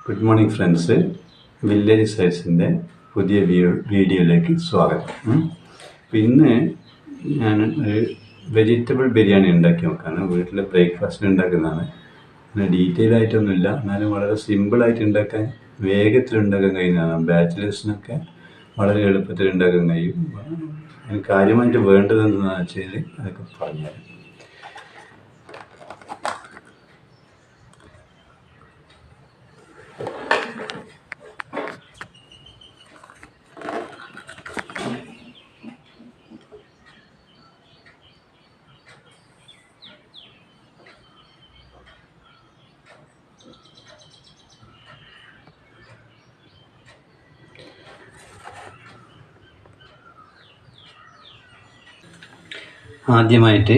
Good morning friends. Village സയൻസിൻ്റെ പുതിയ വീഡിയോയിലേക്ക് സ്വാഗതം. ഇന്ന് ഞാൻ ഒരു വെജിറ്റബിൾ ബിരിയാണി ഉണ്ടാക്കി നോക്കാണ്. വീട്ടിൽ ബ്രേക്ക്ഫാസ്റ്റിന് ഉണ്ടാക്കുന്നതാണ്. പിന്നെ ഡീറ്റെയിൽ ആയിട്ടൊന്നുമില്ല, എന്നാലും വളരെ സിമ്പിളായിട്ട് ഉണ്ടാക്കാൻ, വേഗത്തിൽ ഉണ്ടാക്കാൻ കഴിയുന്നതാണ്. ബാച്ചിലേഴ്സിനൊക്കെ വളരെ എളുപ്പത്തിൽ ഉണ്ടാക്കാൻ കഴിയും. അതിന് കാര്യമായിട്ട് വേണ്ടതെന്താണെന്ന് വെച്ചാൽ അതൊക്കെ പറഞ്ഞുതരാം. ആദ്യമായിട്ട്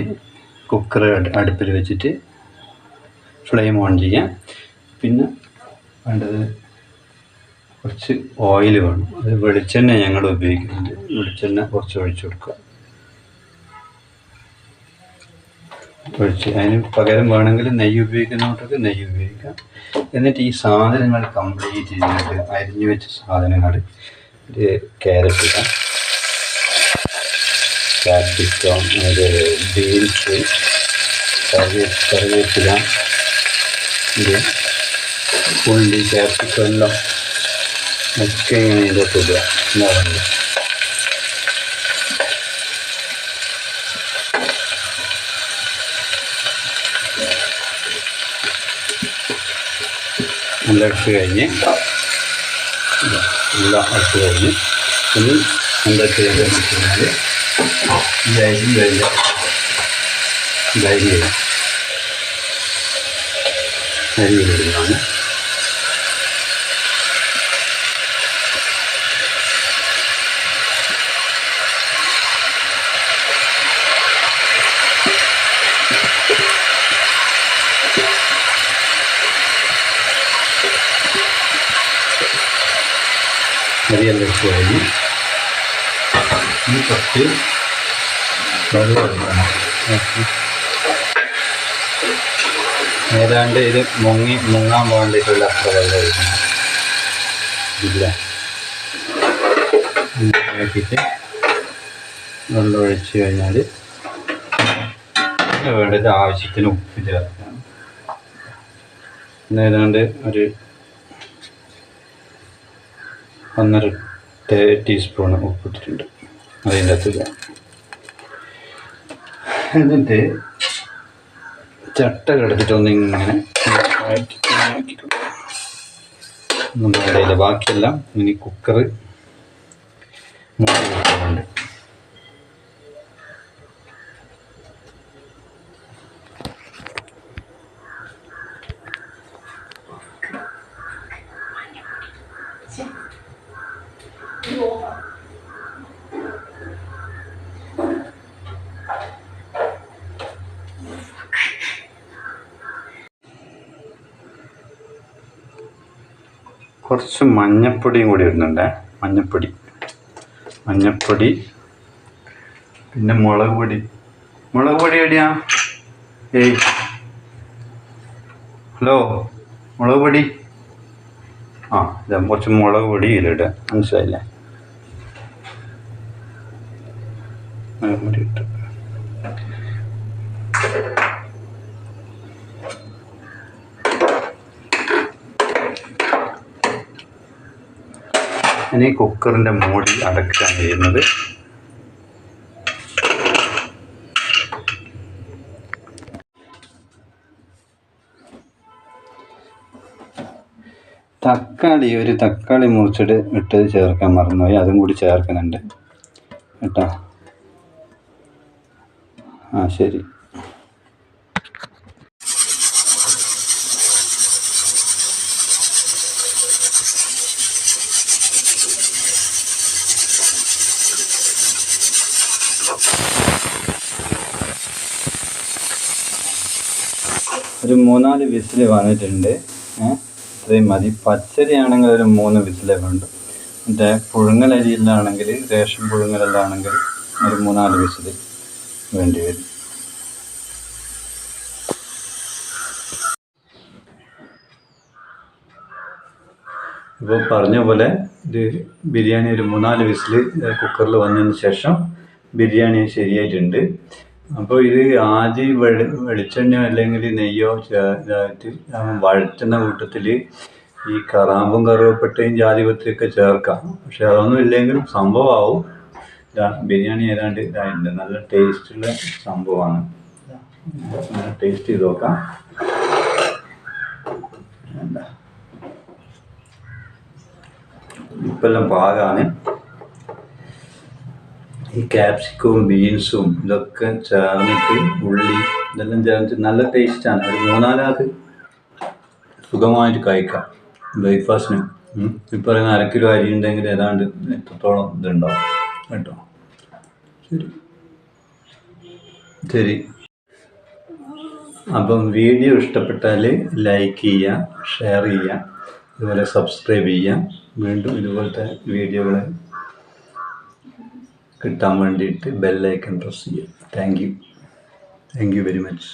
കുക്കർ അടുപ്പിൽ വെച്ചിട്ട് ഫ്ലെയിം ഓൺ ചെയ്യാം. പിന്നെ വേണ്ടത് കുറച്ച് ഓയിൽ വേണം. അത് വെളിച്ചെണ്ണ ഞങ്ങൾ ഉപയോഗിക്കുന്നത്. വെളിച്ചെണ്ണ കുറച്ച് ഒഴിച്ചു കൊടുക്കുക. അതിന് പകരം വേണമെങ്കിൽ നെയ്യ് ഉപയോഗിക്കുന്നവർക്ക് നെയ്യ് ഉപയോഗിക്കാം. എന്നിട്ട് ഈ സാധനങ്ങൾ കംപ്ലീറ്റ് ചെയ്തിട്ട് അരിഞ്ഞു വെച്ച സാധനങ്ങൾ, ഒരു ക്യാരറ്റ് ഇടാം, ക്യാപ്സിക്കം, ബീൻസ്, കറിവേപ്പില, ഉള്ളി, ക്യാപ്സിക്കം എല്ലാം ഒക്കെ ഇങ്ങനെ ഇതിലോട്ട് ഇടുക. എന്താ പറയുക, എല്ലാം ഇട്ട് കഴിഞ്ഞ് എല്ലാം ഇട്ട് കഴിഞ്ഞ് ഇനി എന്താ ചെയ്യേണ്ടതെന്ന് വെച്ച് കഴിഞ്ഞാൽ ഈ അരി കഴിഞ്ഞ് അരിയിലിടുന്നതാണ്. അരിയെല്ലാം ഇട്ട് കഴിഞ്ഞ് ഈ കുറച്ച് വെള്ളം ഒഴിക്കണം. ഏതാണ്ട് ഇത് മുങ്ങാൻ വേണ്ടിയിട്ടുള്ള അത്ര വെള്ളം ഒഴിക്കണം. ഇല്ല, ആക്കിയിട്ട് വെള്ളം ഒഴിച്ച് കഴിഞ്ഞാൽ വേണ്ടത് ആവശ്യത്തിന് ഉപ്പ് ചേർക്കണം. ഏതാണ്ട് ഒരു 1.5 ടീസ്പൂൺ ഉപ്പിട്ടിട്ടുണ്ട്. അതിൻ്റെ അകത്തില്ല. എന്നിട്ട് ചട്ട കിടത്തിട്ടൊന്നിങ്ങനെ ഒന്നും വേണ്ടയില്ല. ബാക്കിയെല്ലാം ഇനി കുക്കർ മൂടി വെച്ചിട്ടുണ്ട്. കുറച്ച് മഞ്ഞപ്പൊടിയും കൂടി ഇടുന്നുണ്ട്. മഞ്ഞപ്പൊടി പിന്നെ മുളക് പൊടി എവിടെയാ? ഹലോ, മുളക് പൊടി. ഇതാ കുറച്ച് മുളക് പൊടി ഇതിലിടുക. മനസ്സിലായില്ലേ? മുളക് പൊടി ഇട്ടു. ഇനി കുക്കറിൻ്റെ മൂടി അടക്കുകയാണ് ചെയ്യുന്നത്. ഒരു തക്കാളി മുറിച്ചിട്ട് ഇട്ടത് ചേർക്കാൻ മറന്നുപോയി. അതും കൂടി ചേർക്കുന്നുണ്ട് കേട്ടോ. ശരി. ഒരു 3-4 വിസിൽ വന്നിട്ടുണ്ട്. ഇത്രയും മതി. പച്ചരിയാണെങ്കിൽ ഒരു 3 വിസിലേ വേണ്ടു. മറ്റേ പുഴുങ്ങലരിയിലാണെങ്കിൽ, റേഷൻ പുഴുങ്ങലെല്ലാണെങ്കിൽ ഒരു 3-4 വിസിൽ വേണ്ടി വരും. അപ്പോൾ പറഞ്ഞ പോലെ ഇത് ബിരിയാണി ഒരു 3-4 വിസിൽ കുക്കറിൽ വന്നതിന് ശേഷം ബിരിയാണി ശരിയായിട്ടുണ്ട്. അപ്പോൾ ഇത് ആദ്യം വെളിച്ചെണ്ണയോ അല്ലെങ്കിൽ നെയ്യോ ഇതായിട്ട് വഴറ്റുന്ന കൂട്ടത്തിൽ ഈ കറാമ്പും കറുവപ്പട്ടയും ജാതിപത്രിയൊക്കെ ചേർക്കാം. പക്ഷെ അതൊന്നും ഇല്ലെങ്കിലും സംഭവമാവും. ബിരിയാണി ഏതാണ്ട് ഇതായിട്ടുണ്ട്. നല്ല ടേസ്റ്റുള്ള സംഭവമാണ്. ടേസ്റ്റ് ചെയ്ത് നോക്കാം. ഇപ്പെല്ലാം പാകമാണ്. ഈ ക്യാപ്സിക്കവും ബീൻസും ഇതൊക്കെ ചേർന്നിട്ട് ഉള്ളി ഇതെല്ലാം ചേർന്നിട്ട് നല്ല ടേസ്റ്റാണ്. ഒരു 3-4 ആൾക്ക് സുഖമായിട്ട് കഴിക്കാം ബ്രേക്ക്ഫാസ്റ്റിന്. ഈ പറയുന്ന 1/2 കിലോ അരി ഉണ്ടെങ്കിൽ ഏതാണ്ട് എത്രത്തോളം ഇതുണ്ടാവും കേട്ടോ. ശരി. അപ്പം വീഡിയോ ഇഷ്ടപ്പെട്ടാൽ ലൈക്ക് ചെയ്യുക, ഷെയർ ചെയ്യുക, അതുപോലെ സബ്സ്ക്രൈബ് ചെയ്യുക. വീണ്ടും ഇതുപോലത്തെ വീഡിയോകൾ കിട്ടാൻ വേണ്ടിയിട്ട് ബെല്ലൈക്കൺ പ്രസ് ചെയ്യുക. Thank you very much.